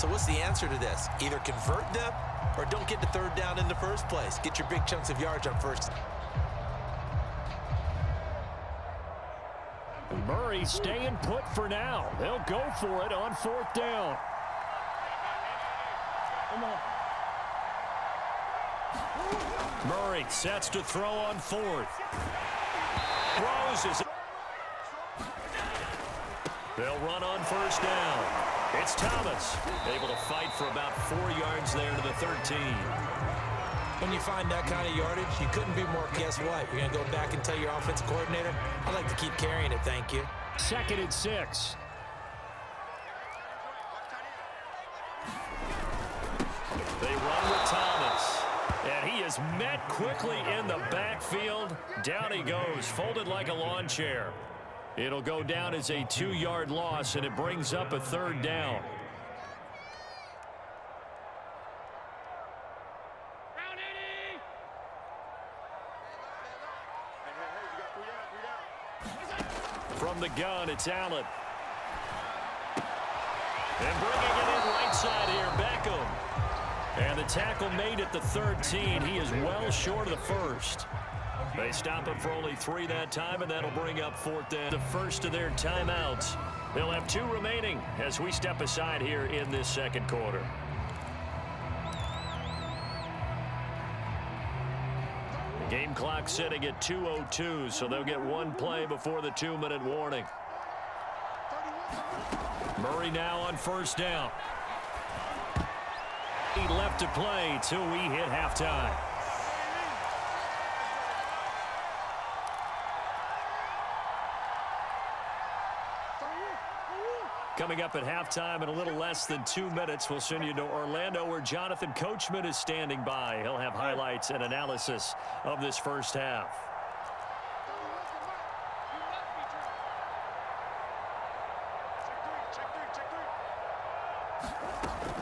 So what's the answer to this? Either convert them or don't get the third down in the first place. Get your big chunks of yards on first. Murray staying put for now. They'll go for it on fourth down. Come on. Murray sets to throw on fourth. Throws his... They'll run on first down. It's Thomas, able to fight for about 4 yards there to the 13. When you find that kind of yardage, you couldn't be more, guess what? You're going to go back and tell your offensive coordinator, I'd like to keep carrying it, thank you. 2nd and 6. They run with Thomas. And he is met quickly in the backfield. Down he goes, folded like a lawn chair. It'll go down as a 2-yard loss, and it brings up a third down. From the gun, it's Allen. And bringing it in right side here, Beckham. And the tackle made at the 13. He is well short of the first. They stop him for only 3 that time, and that'll bring up fourth down. The first of their timeouts. They'll have 2 remaining as we step aside here in this second quarter. The game clock sitting at 2:02, so they'll get 1 play before the 2-minute warning. Murray now on first down. He left to play till we hit halftime. Coming up at halftime in a little less than 2 minutes, we'll send you to Orlando where Jonathan Coachman is standing by. He'll have highlights and analysis of this first half.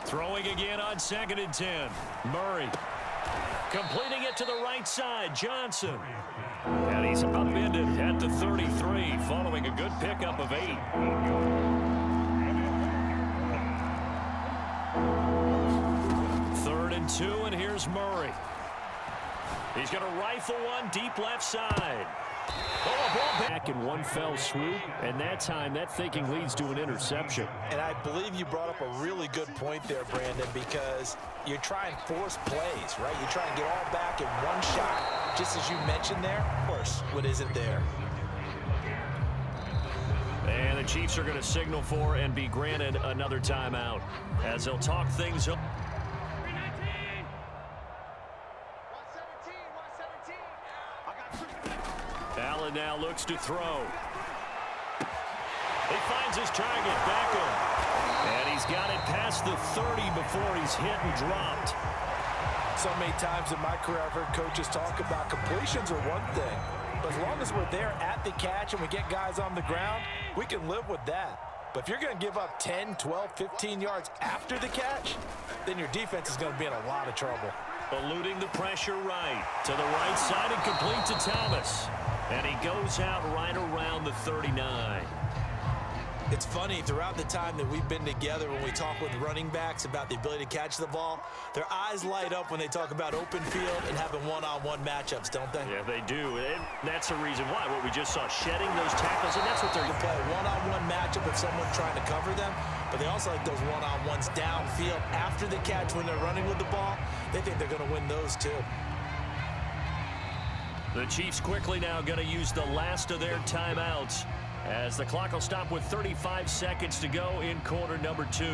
Throwing again on 2nd and 10. Murray completing it to the right side. Johnson. And he's upended at the 33 following a good pickup of 8. 3rd and 2, and here's Murray. He's going to rifle one deep left side. Oh, a ball back in one fell swoop, and that time that thinking leads to an interception. And I believe you brought up a really good point there, Brandon, because you try and force plays, right? You try and get all back in one shot, just as you mentioned there. Of course, what isn't there? And the Chiefs are going to signal for and be granted another timeout as they'll talk things up. Allen now looks to throw. He finds his target, Beckham. And he's got it past the 30 before he's hit and dropped. So many times in my career I've heard coaches talk about completions are one thing. But as long as we're there at the catch and we get guys on the ground, we can live with that. But if you're going to give up 10, 12, 15 yards after the catch, then your defense is going to be in a lot of trouble. Eluding the pressure right to the right side and complete to Thomas. And he goes out right around the 39. It's funny, throughout the time that we've been together, when we talk with running backs about the ability to catch the ball, their eyes light up when they talk about open field and having one-on-one matchups, don't they? Yeah, they do. And that's the reason why. What we just saw, shedding those tackles, and that's what they're going to play a one-on-one matchup with someone trying to cover them, but they also like those one-on-ones downfield after the catch when they're running with the ball. They think they're going to win those too. The Chiefs quickly now going to use the last of their timeouts as the clock will stop with 35 seconds to go in quarter number 2.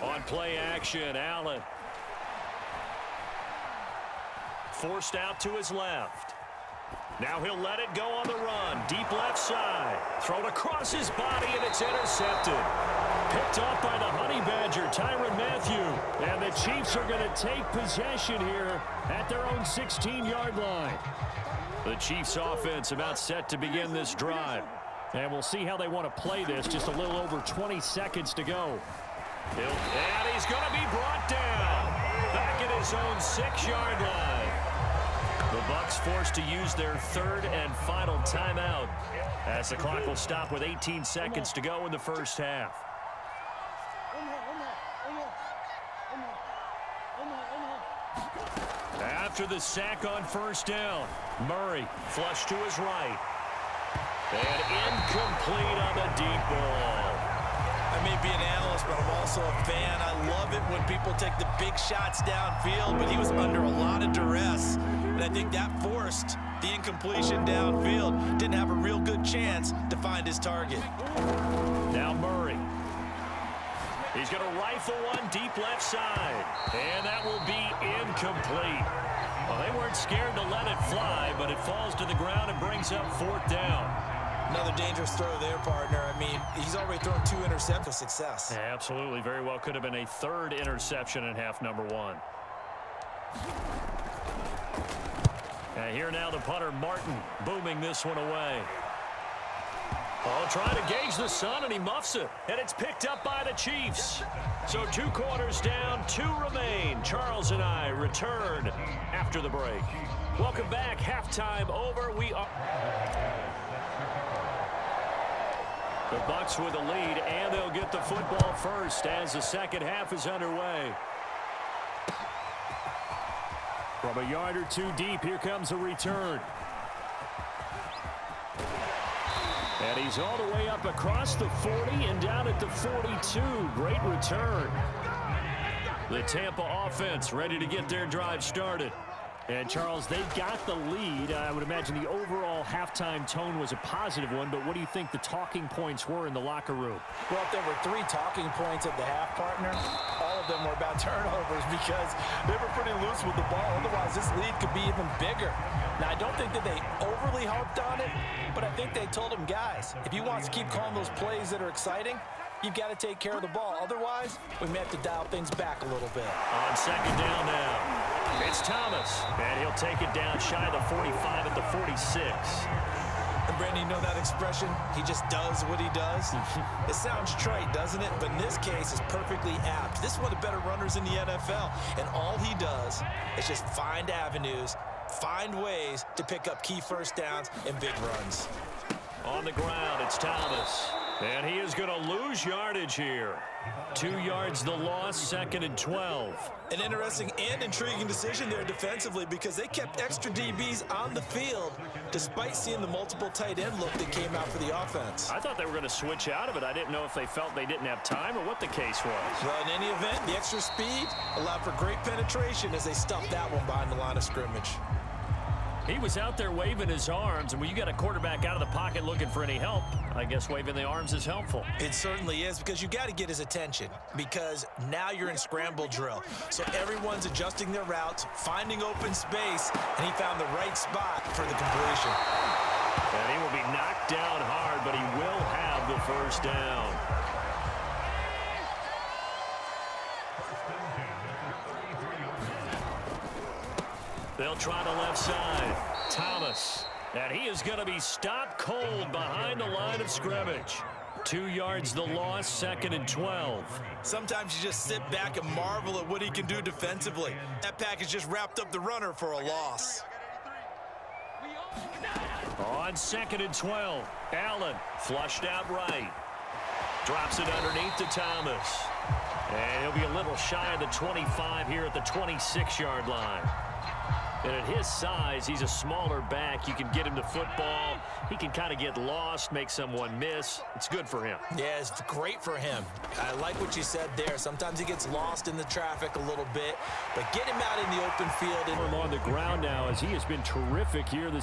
On play action, Allen. Forced out to his left. Now he'll let it go on the run. Deep left side. Thrown across his body, and it's intercepted. Picked off by the Honey Badger, Tyrann Mathieu. And the Chiefs are going to take possession here at their own 16-yard line. The Chiefs offense about set to begin this drive. And we'll see how they want to play this. Just a little over 20 seconds to go. And he's going to be brought down. Back at his own 6-yard line. forced to use their third and final timeout as the clock will stop with 18 seconds to go in the first half. After the sack on first down, Murray flushed to his right. And incomplete on the deep ball. I may be an analyst, but I'm also a fan. I love it when people take the big shots downfield, but he was under a lot of duress. And I think that forced the incompletion downfield. Didn't have a real good chance to find his target. Now Murray. He's going to rifle one deep left side. And that will be incomplete. Well, they weren't scared to let it fly, but it falls to the ground and brings up fourth down. Another dangerous throw there, partner. I mean, he's already thrown 2 interceptions with success. Yeah, absolutely. Very well could have been a third interception in half number 1. And here now the punter, Martin, booming this one away. Oh, trying to gauge the sun, and he muffs it. And it's picked up by the Chiefs. So 2 quarters down, 2 remain. Charles and I return after the break. Welcome back. Halftime over. We are... The Bucs with the lead, and they'll get the football first as the second half is underway. From a yard or 2 deep, here comes a return. And he's all the way up across the 40 and down at the 42. Great return. The Tampa offense ready to get their drive started. And, Charles, they got the lead. I would imagine the overall halftime tone was a positive one, but what do you think the talking points were in the locker room? Well, if there were 3 talking points at the half, partner, all of them were about turnovers because they were pretty loose with the ball. Otherwise, this lead could be even bigger. Now, I don't think that they overly harped on it, but I think they told them, guys, if you want to keep calling those plays that are exciting, you've got to take care of the ball. Otherwise, we may have to dial things back a little bit. On second down now. It's Thomas, and he'll take it down shy of the 45 at the 46. And, Brandon, you know that expression? He just does what he does? It sounds trite, doesn't it? But in this case, it's perfectly apt. This is one of the better runners in the NFL, and all he does is just find avenues, find ways to pick up key first downs and big runs. On the ground, it's Thomas. And he is going to lose yardage here. 2 yards the loss, second and 12. An interesting and intriguing decision there defensively because they kept extra DBs on the field despite seeing the multiple tight end look that came out for the offense. I thought they were going to switch out of it. I didn't know if they felt they didn't have time or what the case was. Well, in any event, the extra speed allowed for great penetration as they stuffed that one behind the line of scrimmage. He was out there waving his arms, and when you got a quarterback out of the pocket looking for any help, I guess waving the arms is helpful. It certainly is because you got to get his attention because now you're in scramble drill. So everyone's adjusting their routes, finding open space, and he found the right spot for the completion. And he will be knocked down hard, but he will have the first down. They'll try the left side. Thomas. And he is going to be stopped cold behind the line of scrimmage. 2 yards the loss, second and 12. Sometimes you just sit back and marvel at what he can do defensively. That package just wrapped up the runner for a loss. On second and 12, Allen flushed out right. Drops it underneath to Thomas. And he'll be a little shy of the 25 here at the 26-yard line. And at his size, he's a smaller back. You can get him the football. He can kind of get lost, make someone miss. It's good for him. Yeah, it's great for him. I like what you said there. Sometimes he gets lost in the traffic a little bit, but get him out in the open field. And him on the ground now as he has been terrific here this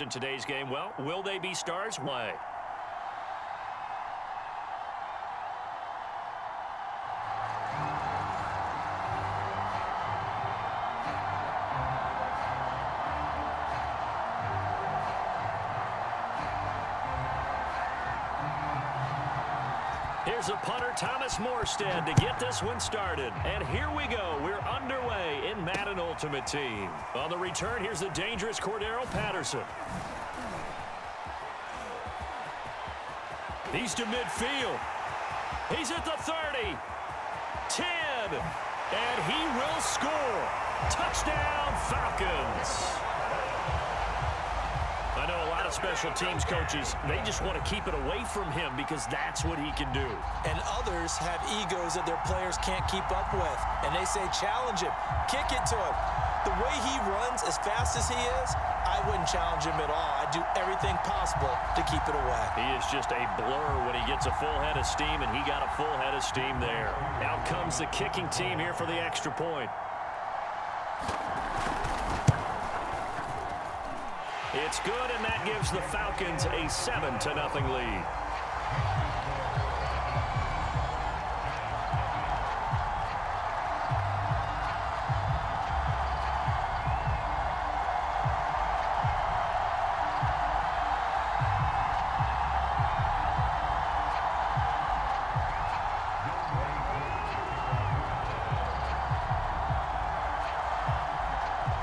in today's game. Well, will they be stars? Why? Here's a punter, Thomas Morstead, to get this one started. And here we go. We're underway in Madden Ultimate Team. On the return, here's the dangerous Cordero Patterson. He's to midfield. He's at the 30. 10. And he will score. Touchdown, Falcons. I know a lot of special teams coaches, they just want to keep it away from him because that's what he can do. And others have egos that their players can't keep up with. And they say, challenge him, kick it to him. The way he runs as fast as he is, I wouldn't challenge him at all. I'd do everything possible to keep it away. He is just a blur when he gets a full head of steam, and he got a full head of steam there. Out comes the kicking team here for the extra point. It's good, and that gives the Falcons a 7-0 lead.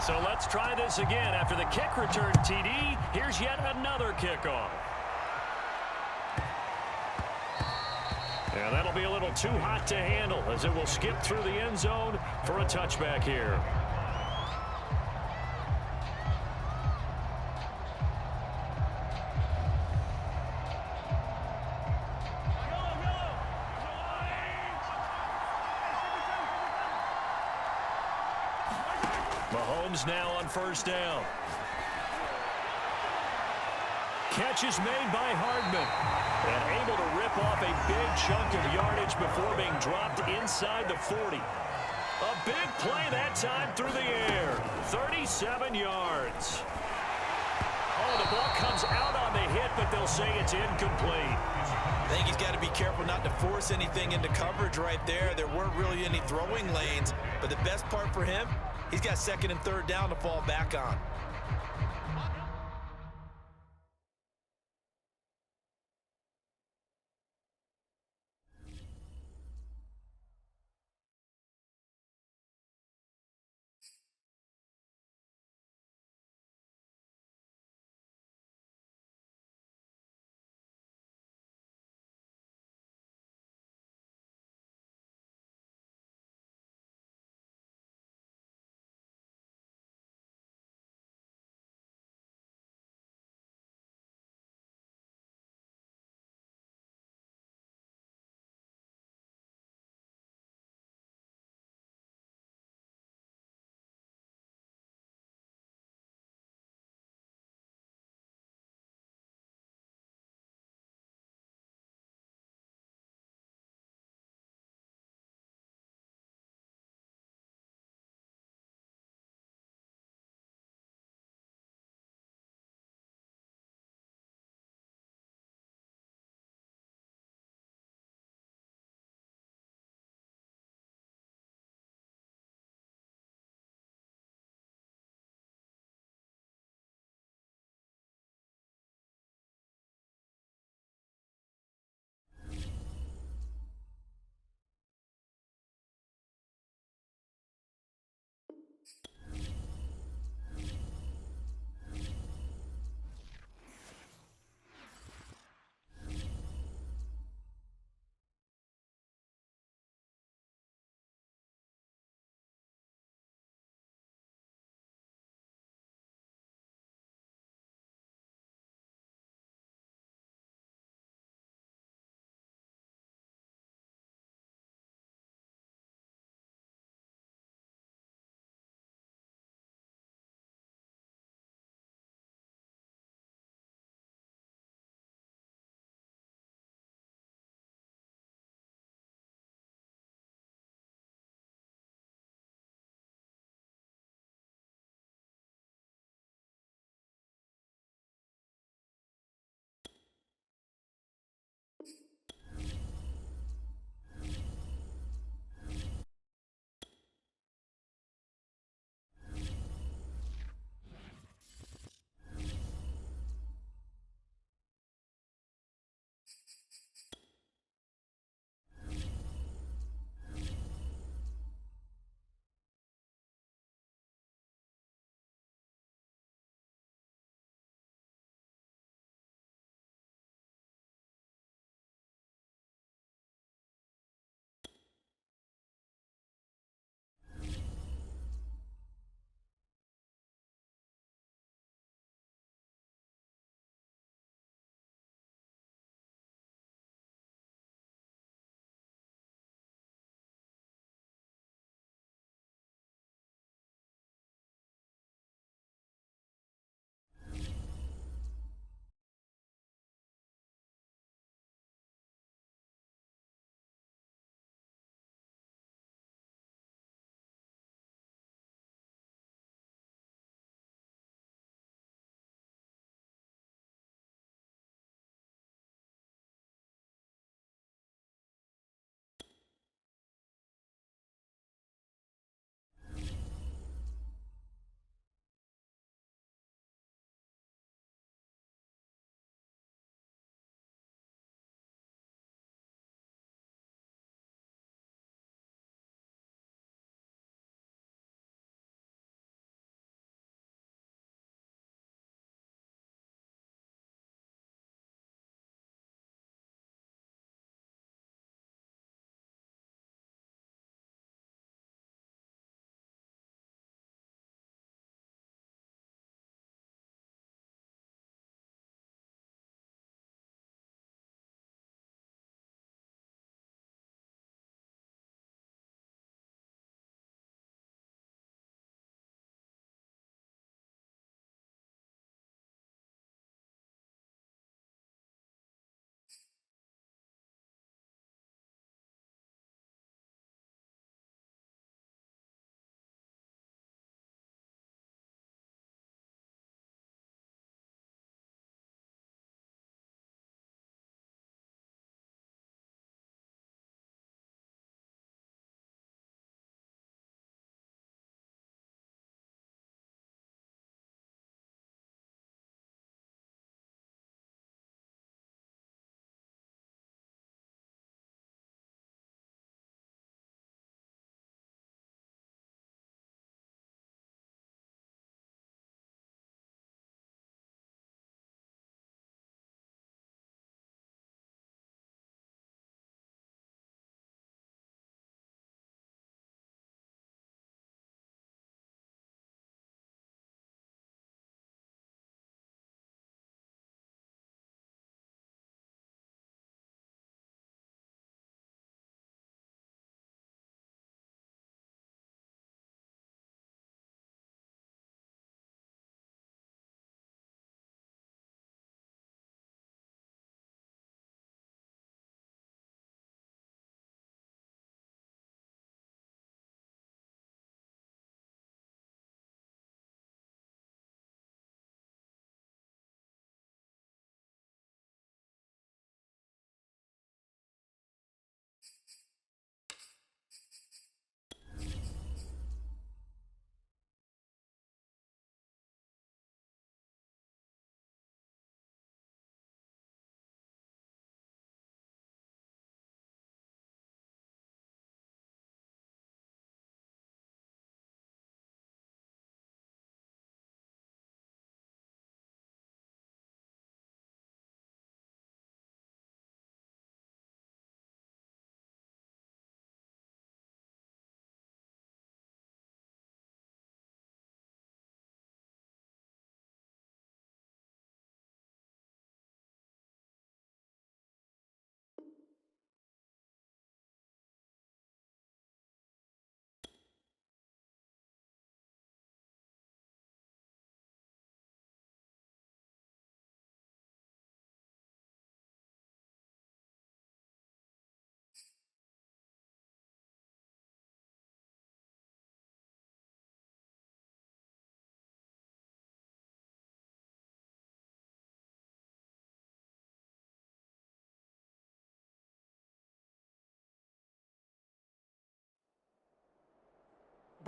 So let's try this again. After the kick return TD, here's yet another kickoff. And that'll be a little too hot to handle as it will skip through the end zone for a touchback here. Mahomes now on first down. Catch is made by Hardman. And able to rip off a big chunk of yardage before being dropped inside the 40. A big play that time through the air. 37 yards. Oh, the ball comes out on the hit, but they'll say it's incomplete. I think he's got to be careful not to force anything into coverage right there. There weren't really any throwing lanes, but the best part for him, he's got second and third down to fall back on.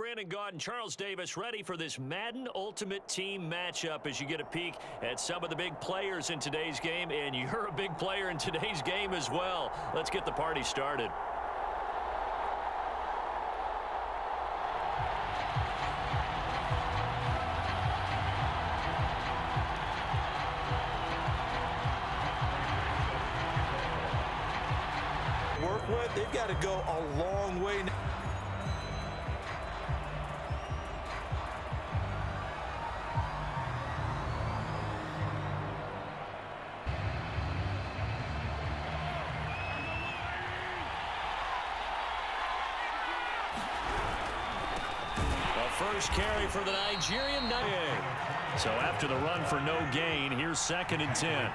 Brandon Gaud and Charles Davis ready for this Madden Ultimate Team matchup as you get a peek at some of the big players in today's game, and you're a big player in today's game as well. Let's get the party started. Work with, they've got to go a long way now. First carry for the Nigerian. So after the run for no gain, here's 2nd and 10.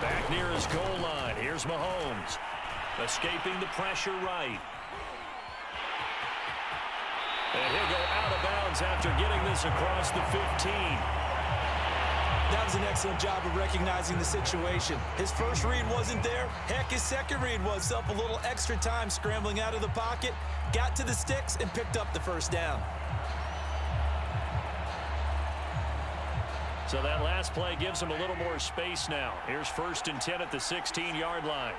Back near his goal line. Here's Mahomes. Escaping the pressure right. And he'll go out of bounds after getting this across the 15. That was an excellent job of recognizing the situation. His first read wasn't there. Heck, his second read was up a little extra time scrambling out of the pocket, got to the sticks, and picked up the first down. So that last play gives him a little more space now. Here's 1st and 10 at the 16-yard line.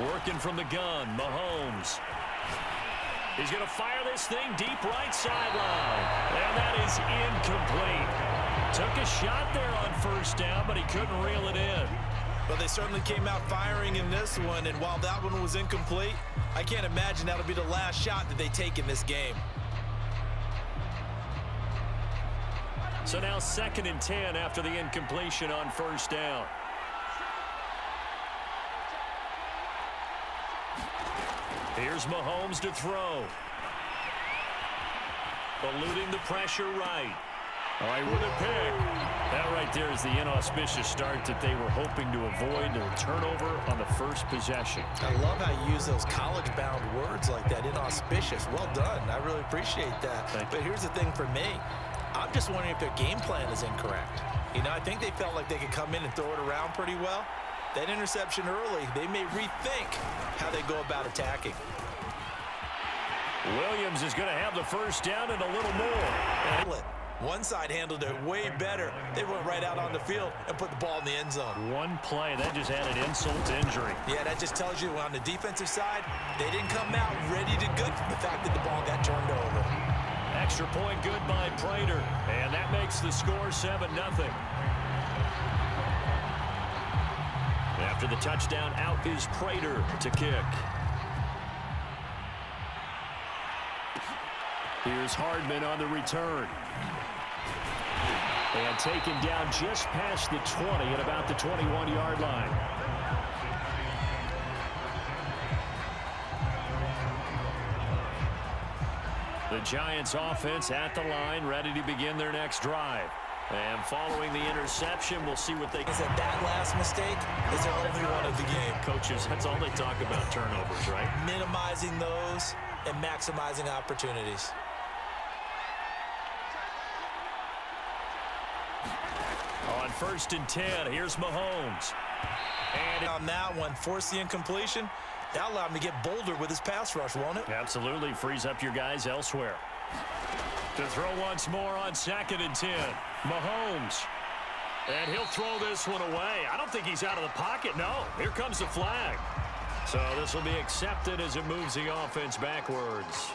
Working from the gun, Mahomes. He's going to fire this thing deep right sideline. And that is incomplete. Took a shot there on 1st down, but he couldn't reel it in. But they certainly came out firing in this one, and while that one was incomplete, I can't imagine that'll be the last shot that they take in this game. So now 2nd and 10 after the incompletion on 1st down. Here's Mahomes to throw. Eluding the pressure right. All right, with a pick. That right there is the inauspicious start that they were hoping to avoid, the turnover on the first possession. I love how you use those college-bound words like that, inauspicious. Well done. I really appreciate that. But here's the thing for me. I'm just wondering if their game plan is incorrect. You know, I think they felt like they could come in and throw it around pretty well. That interception early, they may rethink how they go about attacking. Williams is going to have the first down and a little more. One side handled it way better. They went right out on the field and put the ball in the end zone. One play, that just added insult to injury. Yeah, that just tells you on the defensive side, they didn't come out ready to good for the fact that the ball got turned over. Extra point good by Prater, and that makes the score 7-0. After the touchdown, out is Prater to kick. Here's Hardman on the return. And taken down just past the 20 at about the 21-yard line. The Giants offense at the line, ready to begin their next drive. And following the interception, we'll see what they... Is that last mistake is their only one of the game. Coaches, that's all they talk about, turnovers, right? Minimizing those and maximizing opportunities. On 1st and 10, here's Mahomes. And on that one, force the incompletion. That allowed him to get bolder with his pass rush, won't it? Absolutely. Frees up your guys elsewhere. To throw once more on 2nd and 10. Mahomes. And he'll throw this one away. I don't think he's out of the pocket. No. Here comes the flag. So this will be accepted as it moves the offense backwards.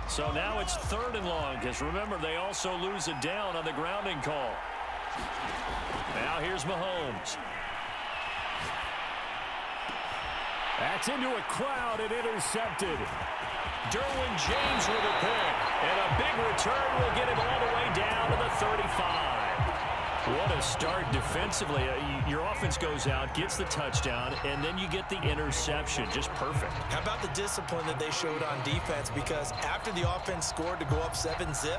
So now it's 3rd and long, because remember, they also lose it down on the grounding call. Now here's Mahomes. That's into a crowd and intercepted. Derwin James with a pick. And a big return will get him all the way down to the 35. What a start defensively. Your offense goes out, gets the touchdown, and then you get the interception. Just perfect. How about the discipline that they showed on defense? Because after the offense scored to go up 7-zip,